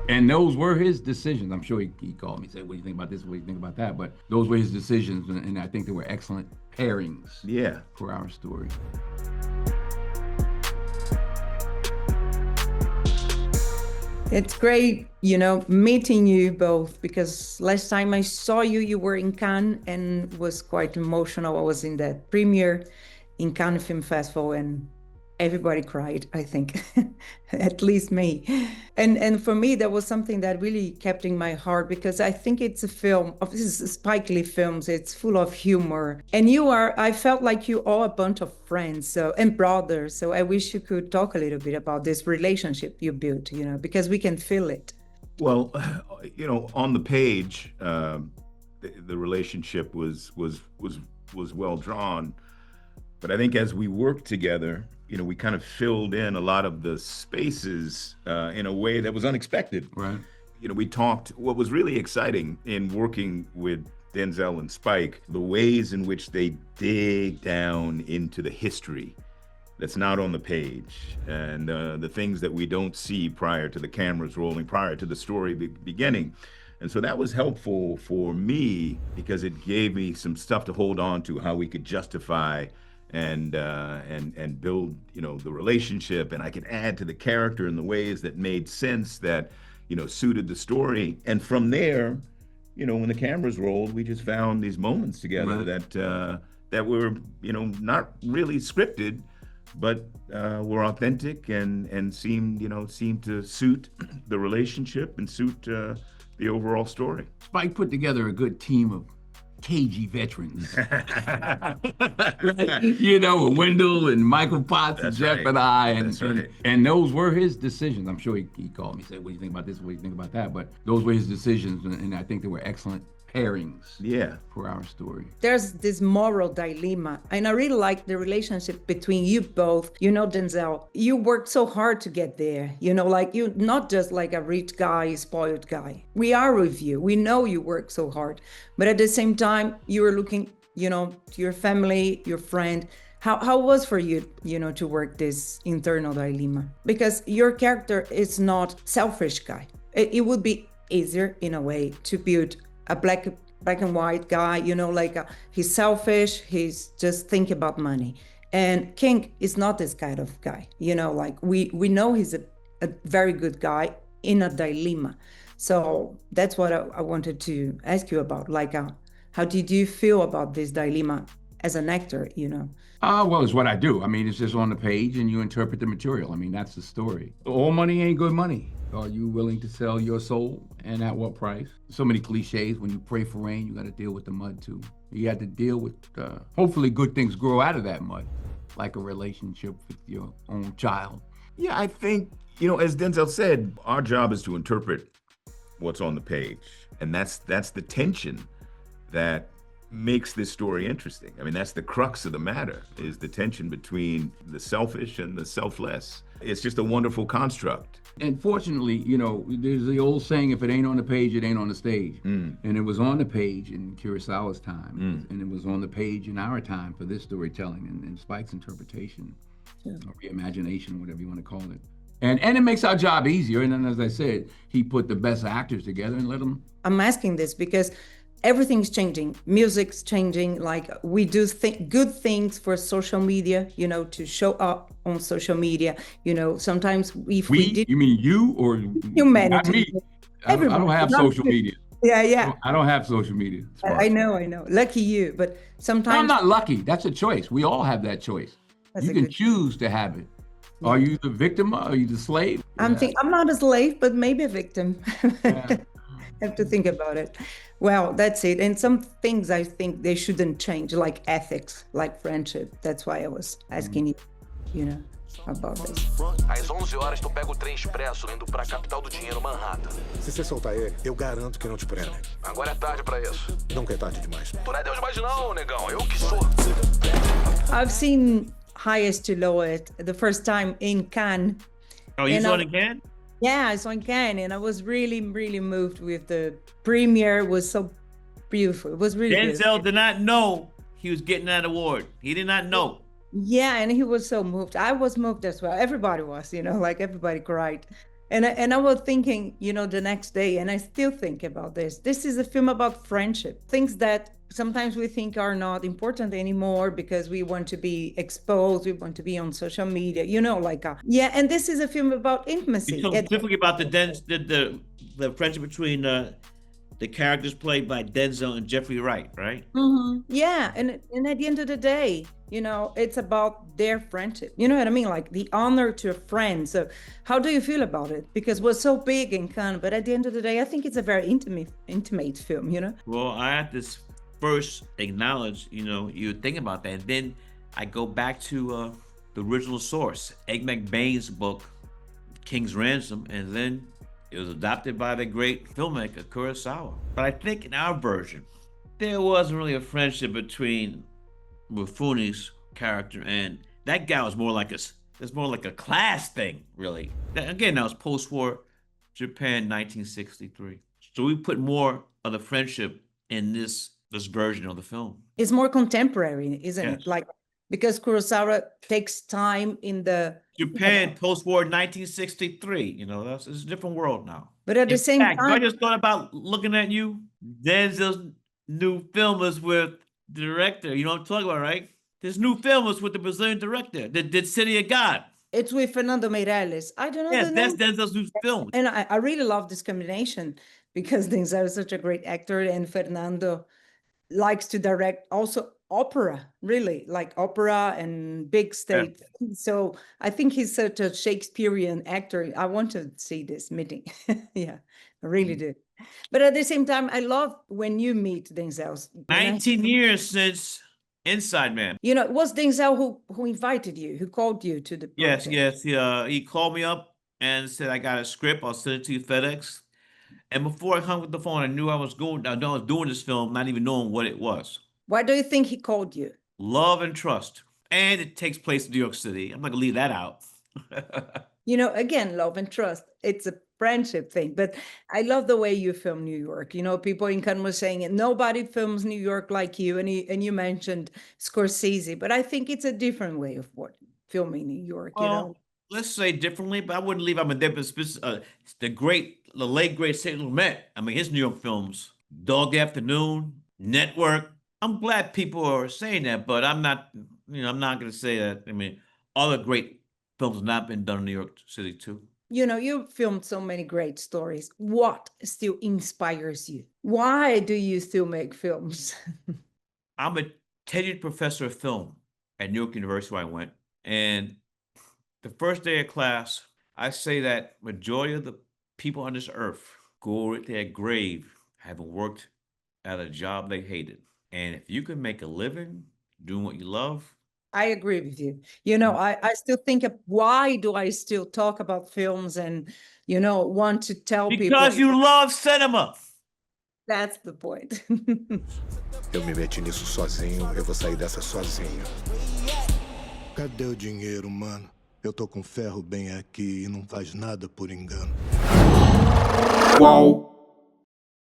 And those were his decisions. I'm sure he called me and said, "What do you think about this? What do you think about that?" But those were his decisions, and I think they were excellent pairings Yeah. for our story. It's great, meeting you both because last time I saw you, you were in Cannes and was quite emotional. I was in that premiere in Cannes Film Festival and everybody cried, I think, at least me. And for me, that was something that really kept in my heart because I think it's a film of this is Spike Lee films. It's full of humor. And I felt like you all a bunch of friends and brothers. So I wish you could talk a little bit about this relationship you built, because we can feel it. Well, on the page, the relationship was well drawn, but I think as we worked together, we kind of filled in a lot of the spaces in a way that was unexpected. Right. We talked, what was really exciting in working with Denzel and Spike, the ways in which they dig down into the history that's not on the page and the things that we don't see prior to the cameras rolling, prior to the story beginning. And so that was helpful for me because it gave me some stuff to hold on to, how we could justify and build, the relationship, and I could add to the character in the ways that made sense, that, suited the story. And from there, when the cameras rolled, we just found these moments together Right. that were, not really scripted, but were authentic and seemed to suit the relationship and suit the overall story. Spike put together a good team of cagey veterans. Right? Wendell and Michael Potts and That's Jeff right. and I. That's right. And those were his decisions. I'm sure he called me and said, "What do you think about this? What do you think about that?" But those were his decisions, and I think they were excellent pairings Yeah. for our story. There's this moral dilemma, and I really like the relationship between you both. Denzel, you worked so hard to get there. Like you're not just like a rich guy, spoiled guy. We are with you. We know you work so hard, but at the same time, you are looking, to your family, your friend. How was for you, to work this internal dilemma? Because your character is not selfish guy. It would be easier in a way to build a black and white guy, he's selfish, he's just think about money. And King is not this kind of guy, like we know he's a very good guy in a dilemma. So that's what I wanted to ask you about. Like, how did you feel about this dilemma as an actor, Well, it's what I do. I mean, it's just on the page and you interpret the material. I mean, that's the story. All money ain't good money. Are you willing to sell your soul, and at what price? So many cliches. When you pray for rain, you got to deal with the mud too. You had to deal with, hopefully good things grow out of that mud, like a relationship with your own child. Yeah, I think, as Denzel said, our job is to interpret what's on the page. And that's the tension that makes this story interesting. I mean, that's the crux of the matter, is the tension between the selfish and the selfless. It's just a wonderful construct. And fortunately, there's the old saying, if it ain't on the page, it ain't on the stage. And it was on the page in Kurosawa's time, and it was on the page in our time for this storytelling and Spike's interpretation, or reimagination, whatever you want to call it. And it makes our job easier. And then, as I said, he put the best actors together and let them. I'm asking this because everything's changing. Music's changing. Like we do good things for social media, to show up on social media. Sometimes if we did, You mean you or humanity, not me? I don't have Not social you. media. Yeah. I don't have social media. I know. Lucky you, but sometimes I'm not lucky. That's a choice. We all have that choice. That's You a can good- choose to have it. Are you the victim or are you the slave? I'm not a slave, but maybe a victim. Yeah. Have to think about it. Well, that's it. And some things I think they shouldn't change, like ethics, like friendship. That's why I was asking you, about this. Às 11 horas tu pega o trem expresso indo pra capital do dinheiro, Manhattan. Se você soltar ele, eu garanto que não te prendem. Agora é tarde pra isso. Nunca é tarde demais. Tu não é Deus mais não, negão. Eu que sou. I've seen Highest to Lowest the first time in Cannes. Oh, you And saw I- it again? Yeah, I saw in Cannes, and I was really, really moved with the premiere. It was so beautiful. It was really good. Denzel did not know he was getting that award. He did not know. Yeah, and he was so moved. I was moved as well. Everybody was, like everybody cried. And I was thinking, the next day, and I still think about this. This is a film about friendship, things that sometimes we think are not important anymore because we want to be exposed, we want to be on social media, and this is a film about intimacy. You talk specifically about the friendship between the characters played by Denzel and Jeffrey Wright, right? Yeah, and at the end of the day, it's about their friendship. You know what I mean? Like the honor to a friend. So how do you feel about it? Because it was so big in Cannes, but at the end of the day, I think it's a very intimate film, Well, I have to first acknowledge, you think about that. And then I go back to the original source, Ed McBain's book, King's Ransom, and then it was adopted by the great filmmaker Kurosawa. But I think in our version, there wasn't really a friendship between Mifune's character and that guy. Was more like a class thing, really. Again, that was post-war Japan, 1963. So we put more of the friendship in this version of the film. It's more contemporary, isn't Yes. it? Like, because Kurosawa takes time in the Japan, post-war 1963. It's a different world now. But at the In same fact, I time, just thought about looking at you. Denzel's new film is with the director. You know what I'm talking about, right? This new film is with the Brazilian director that did City of God. it's with Fernando Meirelles. I don't know Yes, the that's name. Denzel's new film. And I really love this combination because Denzel is such a great actor and Fernando likes to direct also opera, really, like opera and big stage. So I think he's such a Shakespearean actor. I want to see this meeting. Yeah, I really do. But at the same time, I love when you meet Denzel. 19 years since Inside Man. It was Denzel who invited you, who called you to the Yes, project. yes. He called me up and said, I got a script. I'll send it to you FedEx. And before I hung up the phone, I knew I was doing this film, not even knowing what it was. Why do you think he called you? Love and Trust. And it takes place in New York City. I'm not gonna leave that out. Again, love and trust. It's a friendship thing. But I love the way you film New York. People in Cannes were saying it. Nobody films New York like you. And you mentioned Scorsese, but I think it's a different way of filming New York. Well, let's say differently, but I wouldn't leave out my the late great St. Lumet. I mean, his New York films, Dog Afternoon, Network. I'm glad people are saying that, but I'm not going to say that. I mean, other great films have not been done in New York City too. You filmed so many great stories. What still inspires you? Why do you still make films? I'm a tenured professor of film at New York University where I went. And the first day of class, I say that majority of the people on this earth go at their grave having worked at a job they hated. And if you can make a living doing what you love. I agree with you. I still think of why do I still talk about films and, want to tell people. Because you love cinema. That's the point. Eu me meti nisso sozinho, eu vou sair dessa sozinho. Cadê o dinheiro, mano? Eu tô com ferro bem aqui e não faz nada por engano. Qual?